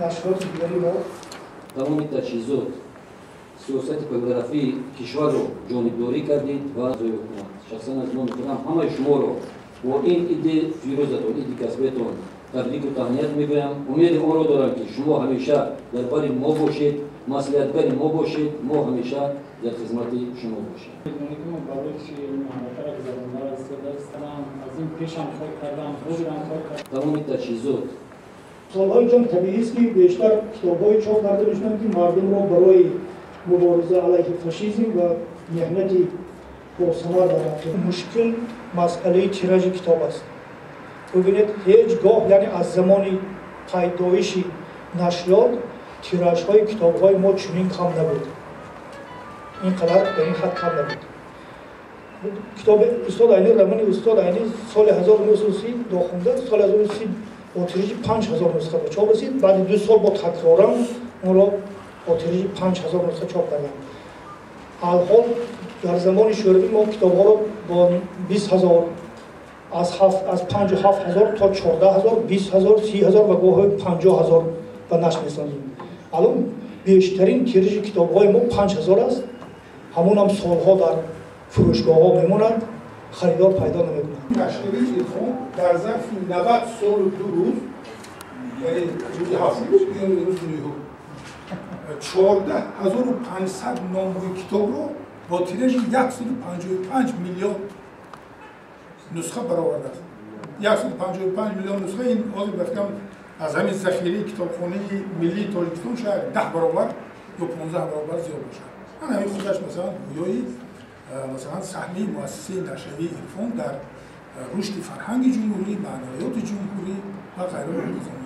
نشریات دیگری ما تمام تجهیزات سیاست پایدارفی کشور رو جانبداری کردید و اعضای حکومت شخصا از نام خودم همه شما رو با این ایده فیروزتون ایده کسبتون تبریک و تهنیت میگویم. امید آن را دارم که شما همیشه در بر ما باشید، مصلحتگر ما باشید، ما همیشه در خدمت شما باشیم. تمام تجهیزات سالهای جان طبیعی است که بیشتر کتاب‌های چاپ کرده می‌شوند که مردم را برای مبارزه علیه فاشیسم و مهنت پرثمر دارد. مشکل مسئله تیراژ کتاب است. ببینید هیچگاه یعنی از زمان پیدایش نشریات تیراژهای کتاب‌های ما چنین کم نبود. اینقدر به این حد کم نبود. کتاب استاد عینی رحمانی استاد عینی سال 1930 داخونده، سال 1930 با تیراژ 5000 نسخه به چاپ رسید. بعد 2 سال با تکرارا اون را با تیراژ 5000 نسخه چاپ کردند. الحال در زمان شوروی ما کتاب‌ها را با 20000 از 57000 تا 14000 20000 30000 و گاهی 50000 به نشر می‌رسانیم. الان بیشترین تیراژ کتاب‌های ما 5000 است. همون هم سالها در فروشگاه‌ها میموند، خریدار پیدا نمی‌کنند. نشریه عرفان در ظرف 90 سال و 2 روز یعنی روز هفت روز 14500 نامبر کتاب رو با تیراژ 155 میلیون نسخه برآورده است. 155 میلیون نسخه این عضو بفکم از همین ذخیره کتابخانه ملی تاجیکستان شاید 10 برابر یا 15 برابر زیاد باشه. من همین خودش مثلا گویایی مثلا سهمی مؤسسه نشریه عرفان در رشد فرهنگ جمهوری، معنویات جمهوری و غیره می‌خوام